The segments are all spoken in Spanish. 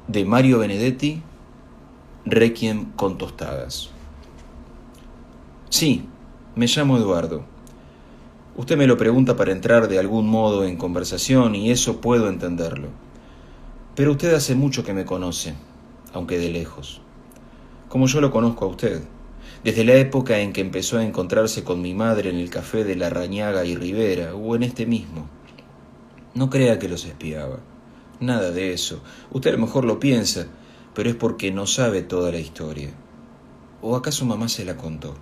de Mario Benedetti, Requiem con tostadas. Sí, me llamo Eduardo. Usted me lo pregunta para entrar de algún modo en conversación y eso puedo entenderlo. Pero usted hace mucho que me conoce, aunque de lejos. Como yo lo conozco a usted, desde la época en que empezó a encontrarse con mi madre en el café de Larrañaga y Rivera, o en este mismo. No crea que los espiaba. Nada de eso. Usted a lo mejor lo piensa, pero es porque no sabe toda la historia. ¿O acaso mamá se la contó?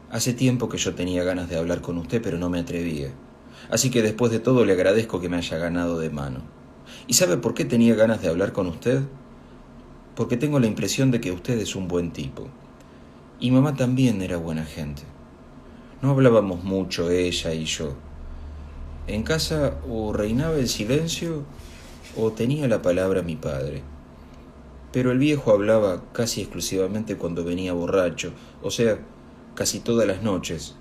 Hace tiempo que yo tenía ganas de hablar con usted, pero no me atrevía. Así que después de todo le agradezco que me haya ganado de mano. ¿Y sabe por qué tenía ganas de hablar con usted? Porque tengo la impresión de que usted es un buen tipo. Y mamá también era buena gente. No hablábamos mucho ella y yo. En casa o reinaba el silencio o tenía la palabra mi padre. Pero el viejo hablaba casi exclusivamente cuando venía borracho, o sea, casi todas las noches,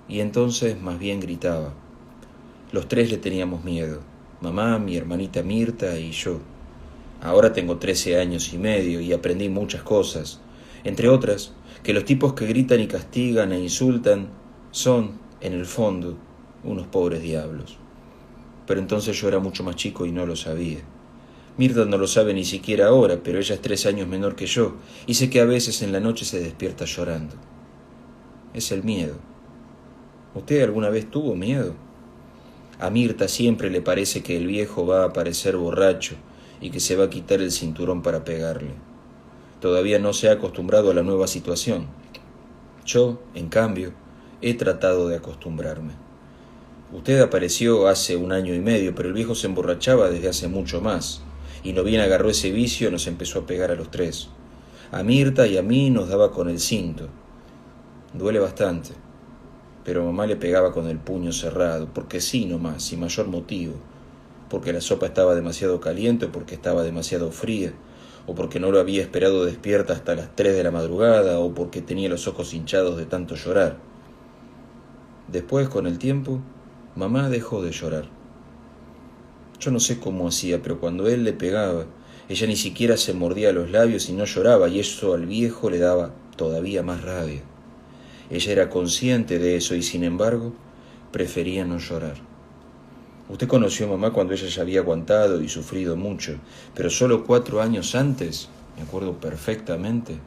y entonces más bien gritaba. Los tres le teníamos miedo, mamá, mi hermanita Mirta y yo. Ahora tengo 13 años y medio y aprendí muchas cosas, entre otras, que los tipos que gritan y castigan e insultan son, en el fondo, unos pobres diablos. Pero entonces yo era mucho más chico y no lo sabía. Mirta no lo sabe ni siquiera ahora, pero ella es 3 años menor que yo, y sé que a veces en la noche se despierta llorando. Es el miedo. ¿Usted alguna vez tuvo miedo? A Mirta siempre le parece que el viejo va a aparecer borracho y que se va a quitar el cinturón para pegarle. Todavía no se ha acostumbrado a la nueva situación. Yo, en cambio, he tratado de acostumbrarme. Usted apareció hace 1 año y medio, pero el viejo se emborrachaba desde hace mucho más, y no bien agarró ese vicio nos empezó a pegar a los tres. A Mirta y a mí nos daba con el cinto. Duele bastante, pero mamá le pegaba con el puño cerrado, porque sí nomás, sin mayor motivo, porque la sopa estaba demasiado caliente o porque estaba demasiado fría, o porque no lo había esperado despierta hasta las 3 de la madrugada, o porque tenía los ojos hinchados de tanto llorar. Después, con el tiempo, mamá dejó de llorar. Yo no sé cómo hacía, pero cuando él le pegaba, ella ni siquiera se mordía los labios y no lloraba, y eso al viejo le daba todavía más rabia. Ella era consciente de eso y, sin embargo, prefería no llorar. Usted conoció a mamá cuando ella ya había aguantado y sufrido mucho, pero solo 4 años antes, me acuerdo perfectamente,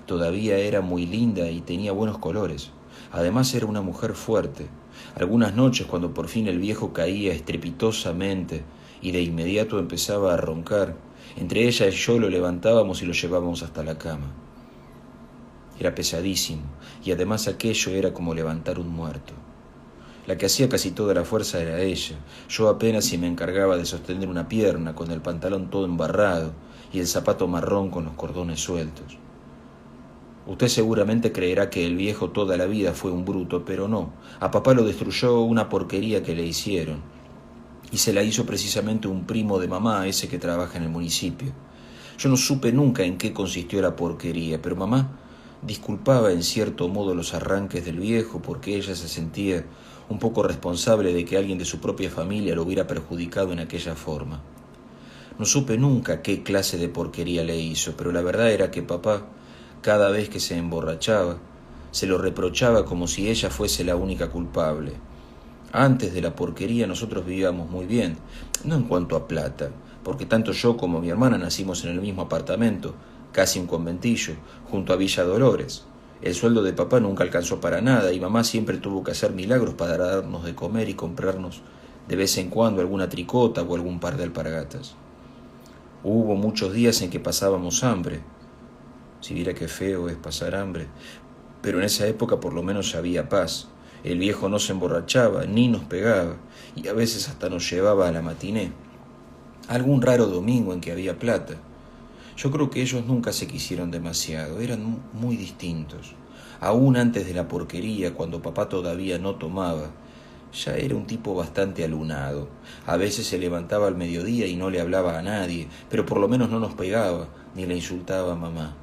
todavía era muy linda y tenía buenos colores. Además era una mujer fuerte. Algunas noches, cuando por fin el viejo caía estrepitosamente y de inmediato empezaba a roncar, entre ella y yo lo levantábamos y lo llevábamos hasta la cama. Era pesadísimo, y además aquello era como levantar un muerto. La que hacía casi toda la fuerza era ella. Yo apenas si me encargaba de sostener una pierna, con el pantalón todo embarrado y el zapato marrón con los cordones sueltos. Usted seguramente creerá que el viejo toda la vida fue un bruto, pero no. A papá lo destruyó una porquería que le hicieron. Y se la hizo precisamente un primo de mamá, ese que trabaja en el municipio. Yo no supe nunca en qué consistió la porquería, pero mamá disculpaba en cierto modo los arranques del viejo porque ella se sentía un poco responsable de que alguien de su propia familia lo hubiera perjudicado en aquella forma. No supe nunca qué clase de porquería le hizo, pero la verdad era que papá, cada vez que se emborrachaba, se lo reprochaba como si ella fuese la única culpable. Antes de la porquería nosotros vivíamos muy bien, no en cuanto a plata, porque tanto yo como mi hermana nacimos en el mismo apartamento, casi un conventillo, junto a Villa Dolores. El sueldo de papá nunca alcanzó para nada y mamá siempre tuvo que hacer milagros para darnos de comer y comprarnos de vez en cuando alguna tricota o algún par de alpargatas. Hubo muchos días en que pasábamos hambre. Si viera qué feo es pasar hambre. Pero en esa época por lo menos había paz. El viejo no se emborrachaba, ni nos pegaba, y a veces hasta nos llevaba a la matiné. Algún raro domingo en que había plata. Yo creo que ellos nunca se quisieron demasiado, eran muy distintos. Aún antes de la porquería, cuando papá todavía no tomaba, ya era un tipo bastante alunado. A veces se levantaba al mediodía y no le hablaba a nadie, pero por lo menos no nos pegaba, ni le insultaba a mamá.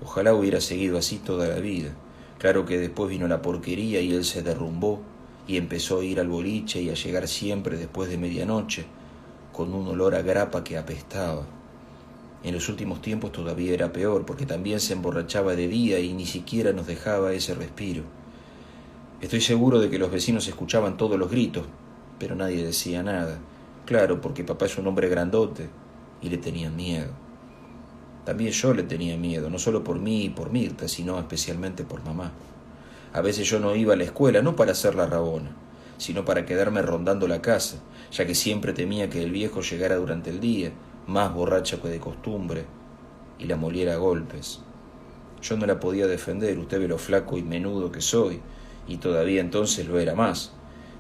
Ojalá hubiera seguido así toda la vida. Claro que después vino la porquería y él se derrumbó y empezó a ir al boliche y a llegar siempre después de medianoche, con un olor a grapa que apestaba. En los últimos tiempos todavía era peor, porque también se emborrachaba de día y ni siquiera nos dejaba ese respiro. Estoy seguro de que los vecinos escuchaban todos los gritos, pero nadie decía nada. Claro, porque papá es un hombre grandote y le tenían miedo. También yo le tenía miedo, no solo por mí y por Mirta, sino especialmente por mamá. A veces yo no iba a la escuela, no para hacer la rabona, sino para quedarme rondando la casa, ya que siempre temía que el viejo llegara durante el día, más borracha que de costumbre, y la moliera a golpes. Yo no la podía defender, usted ve lo flaco y menudo que soy, y todavía entonces lo era más,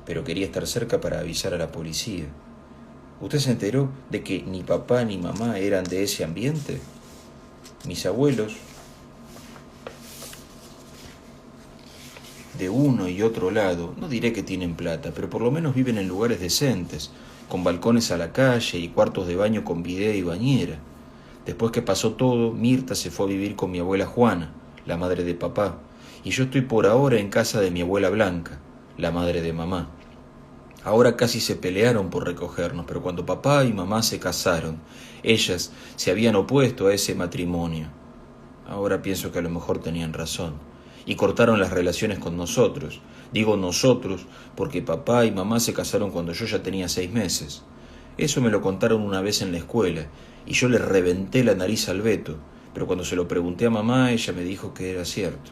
pero quería estar cerca para avisar a la policía. ¿Usted se enteró de que ni papá ni mamá eran de ese ambiente? Mis abuelos, de uno y otro lado, no diré que tienen plata, pero por lo menos viven en lugares decentes, con balcones a la calle y cuartos de baño con bidé y bañera. Después que pasó todo, Mirta se fue a vivir con mi abuela Juana, la madre de papá, y yo estoy por ahora en casa de mi abuela Blanca, la madre de mamá. Ahora casi se pelearon por recogernos, pero cuando papá y mamá se casaron, ellas se habían opuesto a ese matrimonio. Ahora pienso que a lo mejor tenían razón, y cortaron las relaciones con nosotros. Digo nosotros porque papá y mamá se casaron cuando yo ya tenía 6 meses. Eso me lo contaron una vez en la escuela, y yo le reventé la nariz al Beto, pero cuando se lo pregunté a mamá, ella me dijo que era cierto.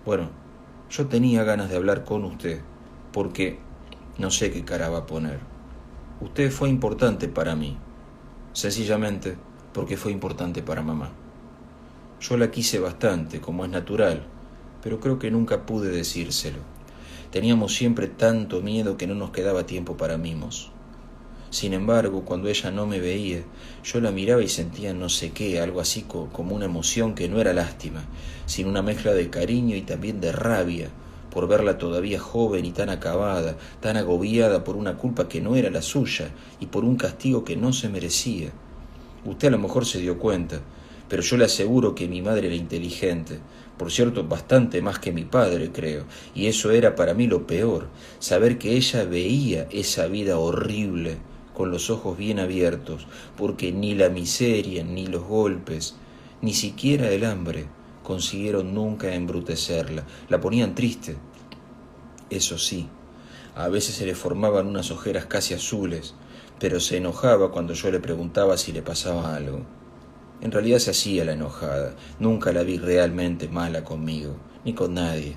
Bueno, yo tenía ganas de hablar con usted, porque no sé qué cara va a poner. Usted fue importante para mí, sencillamente porque fue importante para mamá. Yo la quise bastante, como es natural, pero creo que nunca pude decírselo. Teníamos siempre tanto miedo que no nos quedaba tiempo para mimos. Sin embargo, cuando ella no me veía, yo la miraba y sentía no sé qué, algo así como una emoción que no era lástima, sino una mezcla de cariño y también de rabia, por verla todavía joven y tan acabada, tan agobiada por una culpa que no era la suya y por un castigo que no se merecía. Usted a lo mejor se dio cuenta, pero yo le aseguro que mi madre era inteligente, por cierto, bastante más que mi padre, creo, y eso era para mí lo peor, saber que ella veía esa vida horrible con los ojos bien abiertos, porque ni la miseria, ni los golpes, ni siquiera el hambre consiguieron nunca embrutecerla, la ponían triste. Eso sí, a veces se le formaban unas ojeras casi azules, pero se enojaba cuando yo le preguntaba si le pasaba algo. En realidad se hacía la enojada, nunca la vi realmente mala conmigo, ni con nadie.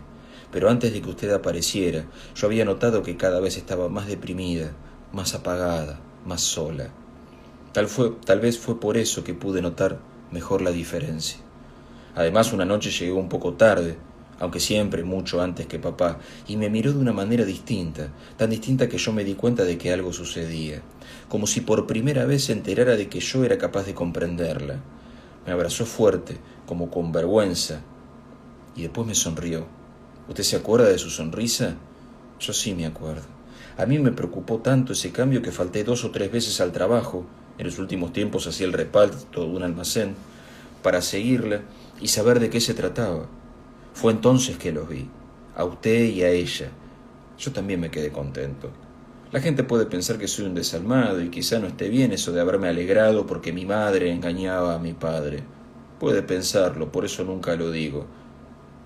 Pero antes de que usted apareciera, yo había notado que cada vez estaba más deprimida, más apagada, más sola. Tal vez fue por eso que pude notar mejor la diferencia. Además, una noche llegó un poco tarde, aunque siempre mucho antes que papá, y me miró de una manera distinta, tan distinta que yo me di cuenta de que algo sucedía, como si por primera vez se enterara de que yo era capaz de comprenderla. Me abrazó fuerte, como con vergüenza, y después me sonrió. ¿Usted se acuerda de su sonrisa? Yo sí me acuerdo. A mí me preocupó tanto ese cambio que falté 2 o 3 veces al trabajo. En los últimos tiempos hacía el reparto de un almacén para seguirla y saber de qué se trataba. Fue entonces que los vi, a usted y a ella. Yo también me quedé contento. La gente puede pensar que soy un desalmado y quizá no esté bien eso de haberme alegrado porque mi madre engañaba a mi padre. Puede pensarlo, por eso nunca lo digo.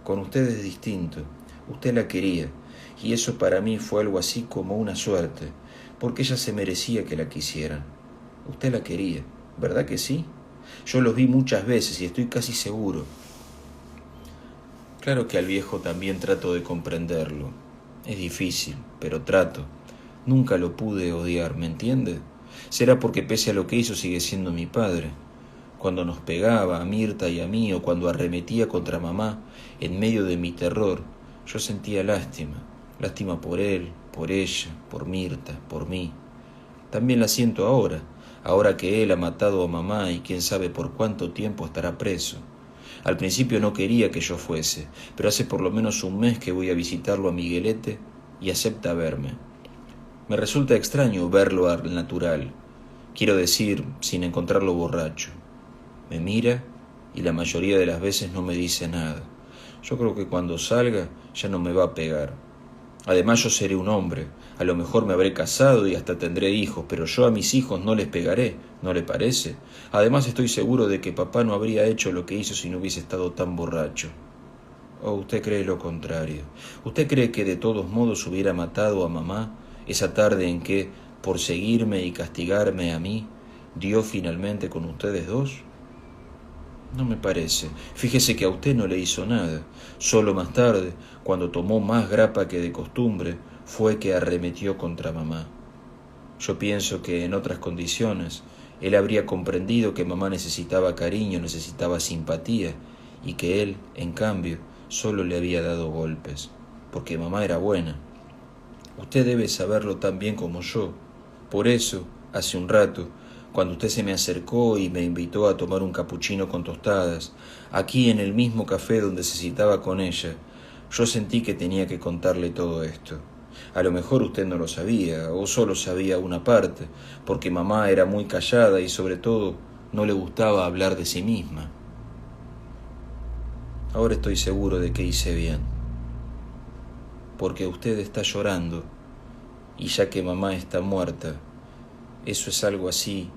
Con usted es distinto. Usted la quería, y eso para mí fue algo así como una suerte, porque ella se merecía que la quisieran. Usted la quería, ¿verdad que sí? Yo los vi muchas veces y estoy casi seguro. Claro que al viejo también trato de comprenderlo. Es difícil, pero trato. Nunca lo pude odiar, ¿me entiende? Será porque pese a lo que hizo sigue siendo mi padre. Cuando nos pegaba a Mirta y a mí, o cuando arremetía contra mamá, en medio de mi terror, yo sentía lástima. Lástima por él, por ella, por Mirta, por mí. También la siento ahora que él ha matado a mamá y quién sabe por cuánto tiempo estará preso. Al principio no quería que yo fuese, pero hace por lo menos un mes que voy a visitarlo a Miguelete y acepta verme. Me resulta extraño verlo al natural, quiero decir, sin encontrarlo borracho. Me mira y la mayoría de las veces no me dice nada. Yo creo que cuando salga ya no me va a pegar. Además yo seré un hombre, a lo mejor me habré casado y hasta tendré hijos, pero yo a mis hijos no les pegaré, ¿no le parece? Además estoy seguro de que papá no habría hecho lo que hizo si no hubiese estado tan borracho. ¿O usted cree lo contrario? ¿Usted cree que de todos modos hubiera matado a mamá esa tarde en que, por seguirme y castigarme a mí, dio finalmente con ustedes dos? No me parece. Fíjese que a usted no le hizo nada. Solo más tarde, cuando tomó más grapa que de costumbre, fue que arremetió contra mamá. Yo pienso que en otras condiciones él habría comprendido que mamá necesitaba cariño, necesitaba simpatía, y que él, en cambio, solo le había dado golpes, porque mamá era buena. Usted debe saberlo tan bien como yo. Por eso, hace un rato, cuando usted se me acercó y me invitó a tomar un capuchino con tostadas, aquí en el mismo café donde se citaba con ella, yo sentí que tenía que contarle todo esto. A lo mejor usted no lo sabía, o solo sabía una parte, porque mamá era muy callada y sobre todo no le gustaba hablar de sí misma. Ahora estoy seguro de que hice bien, porque usted está llorando, y ya que mamá está muerta, eso es algo así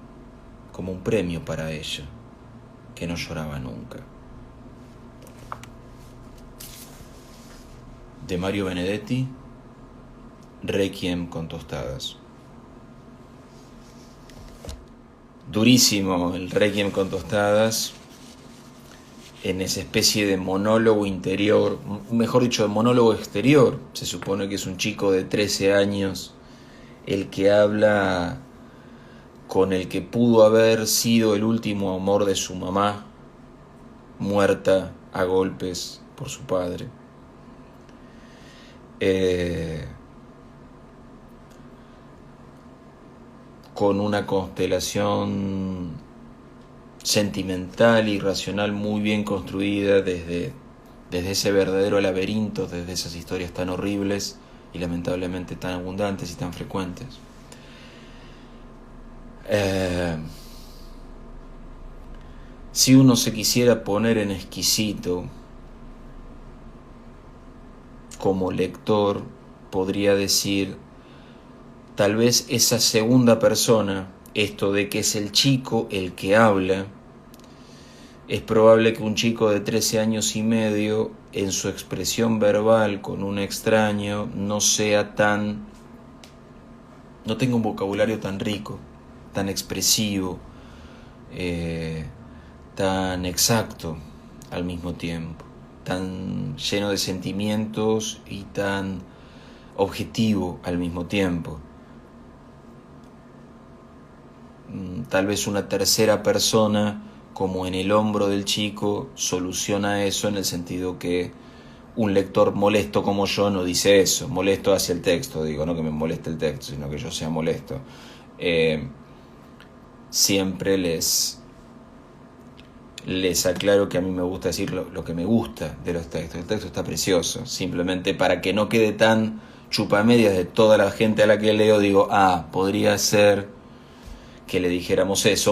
como un premio para ella, que no lloraba nunca. De Mario Benedetti, Requiem con tostadas. Durísimo el Requiem con tostadas, en esa especie de monólogo interior, mejor dicho, de monólogo exterior. Se supone que es un chico de 13 años el que habla con el que pudo haber sido el último amor de su mamá, muerta a golpes por su padre. Con una constelación sentimental y racional muy bien construida desde ese verdadero laberinto, desde esas historias tan horribles y lamentablemente tan abundantes y tan frecuentes. Si uno se quisiera poner en exquisito como lector, podría decir, tal vez esa segunda persona, esto de que es el chico el que habla, es probable que un chico de 13 años y medio, en su expresión verbal con un extraño, no tenga un vocabulario tan rico, tan expresivo, tan exacto al mismo tiempo, tan lleno de sentimientos y tan objetivo al mismo tiempo. Tal vez una tercera persona, como en el hombro del chico, soluciona eso en el sentido que un lector molesto como yo no dice eso, molesto hacia el texto, digo, no que me moleste el texto, sino que yo sea molesto. Siempre les aclaro que a mí me gusta decir lo que me gusta de los textos. El texto está precioso, simplemente para que no quede tan chupamedias de toda la gente a la que leo, digo, podría ser que le dijéramos eso.